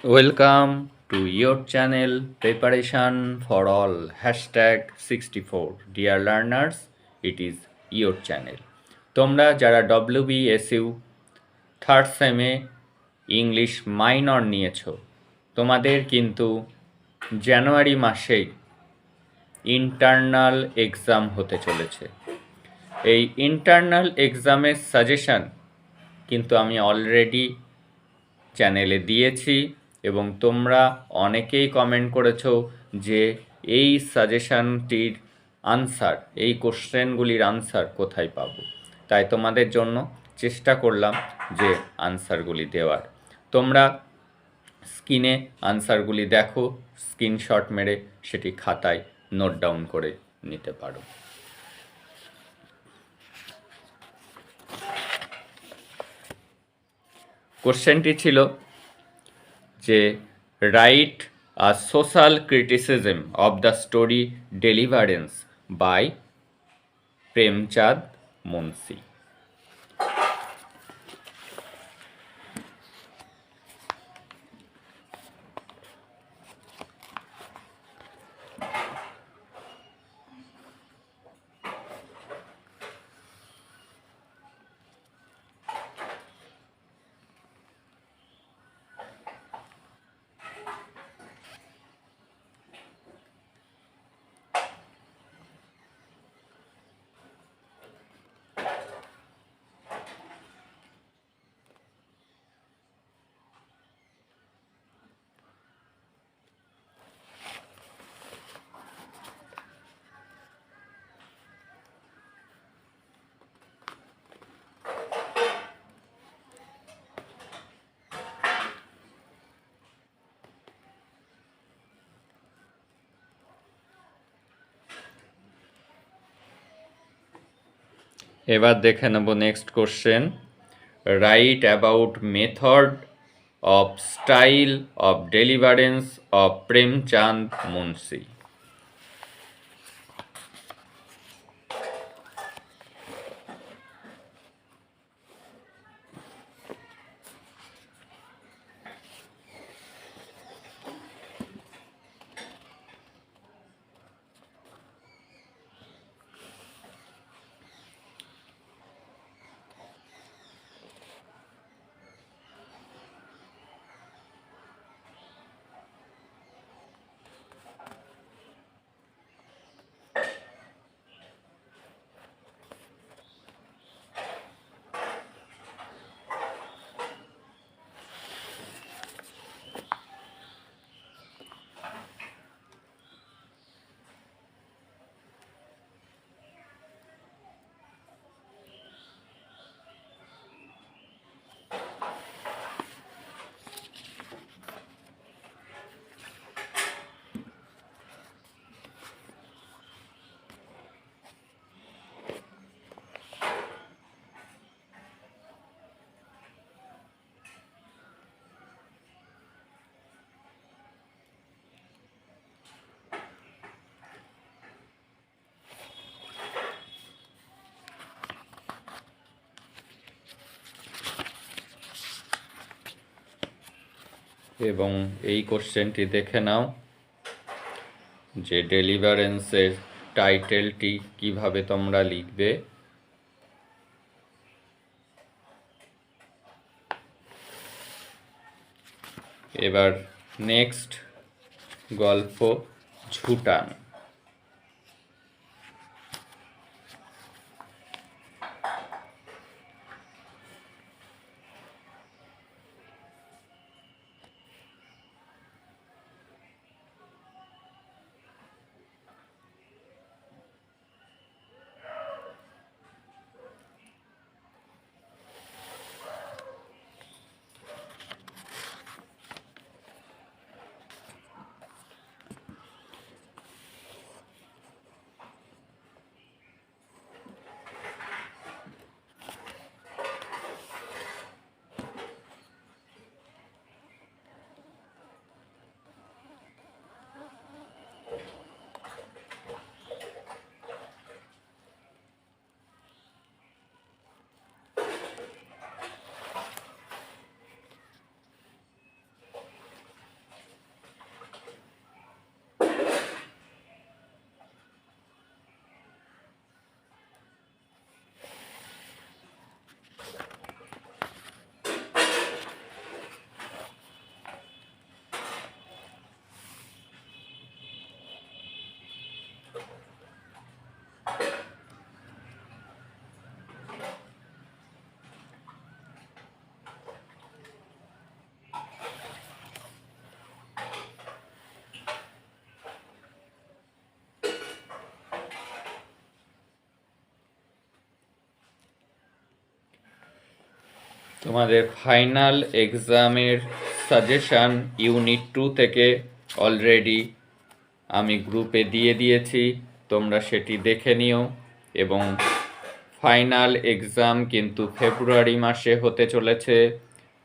Welcome to your channel Preparation for All #64 Dear Learners, it is your channel. তোমরা যারা WBSU third সেমে English minor নিয়েছো তোমাদের কিন্তু জানুয়ারি মাসেই ইন্টারনাল এক্সাম হতে চলেছে। এই ইন্টারনাল এক্সামের সাজেশান কিন্তু আমি অলরেডি চ্যানেলে দিয়েছি এবং তোমরা অনেকেই কমেন্ট করেছো যে এই সাজেশানটির আনসার, এই কোশ্চেনগুলির আনসার কোথায় পাবো। তাই তোমাদের জন্য চেষ্টা করলাম যে আনসারগুলি দেওয়ার। তোমরা স্ক্রিনে আনসারগুলি দেখো, স্ক্রিনশট মেরে সেটি খাতায় নোট ডাউন করে নিতে পারো। কোশ্চেনটি ছিল যে write a social criticism of the story deliverance by Premchand Munshi. এবার দেখে নেব next question. Write about method of style of deliverance of Premchand Munshi. এবং এই কোশ্চেনটি দেখে নাও যে ডেলিভারেন্সের টাইটেলটি কিভাবে তোমরা লিখবে। এবার নেক্সট গল্প ঝুটান। তোমাদের ফাইনাল এক্সামের সাজেশান ইউনিট 2 থেকে অলরেডি আমি গ্রুপে দিয়ে দিয়েছি, তোমরা সেটি দেখে নিও। এবং ফাইনাল এক্সাম কিন্তু ফেব্রুয়ারি মাসে হতে চলেছে।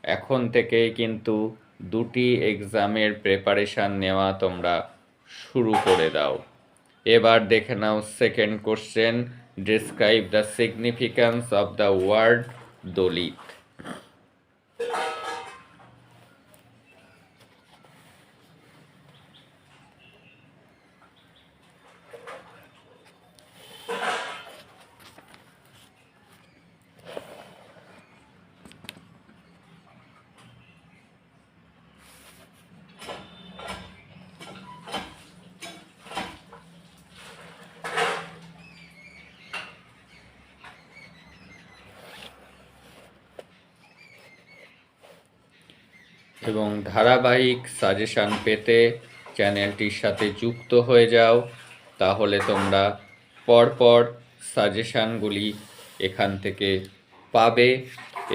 এখন থেকেই কিন্তু দুটি এক্সামের প্রিপারেশান নেওয়া তোমরা শুরু করে দাও। এবার দেখে নাও second question, describe the significance of the word Dalit. এবং ধারাবাহিক সাজেশান পেতে চ্যানেলটির সাথে যুক্ত হয়ে যাও, তাহলে তোমরা পরপর সাজেশানগুলি এখান থেকে পাবে।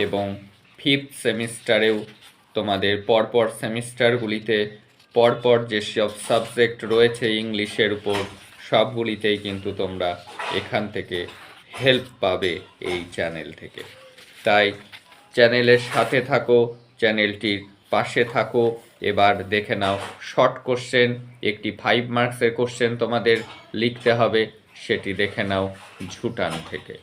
এবং ফিফথ সেমিস্টারেও তোমাদের পরপর সেমিস্টারগুলিতে পরপর যেসব সাবজেক্ট রয়েছে ইংলিশের উপর সবগুলিতেই কিন্তু তোমরা এখান থেকে হেল্প পাবে এই চ্যানেল থেকে। তাই চ্যানেলের সাথে থাকো, চ্যানেলটির পাশে থাকো। এবার দেখে নাও শর্ট কোশ্চেন, একটি 5 মার্কসের কোশ্চেন তোমাদের লিখতে হবে, সেটি দেখে নাও ঝুটান থেকে।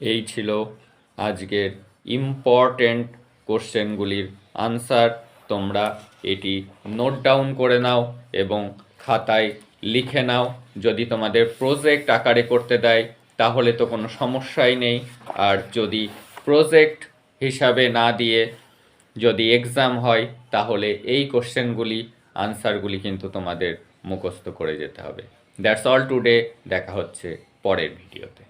এই ছিল আজকের ইম্পর্টেন্ট কোশ্চেনগুলির আনসার। তোমরা এটি নোট ডাউন করে নাও এবং খাতায় লিখে নাও। যদি তোমাদের প্রজেক্ট আকারে করতে দেয় তাহলে তো কোনো সমস্যাই নেই, আর যদি প্রজেক্ট হিসাবে না দিয়ে যদি এক্সাম হয় তাহলে এই কোশ্চেনগুলি আনসারগুলি কিন্তু তোমাদের মুখস্থ করে যেতে হবে। That's all today. দেখা হচ্ছে পরের ভিডিওতে।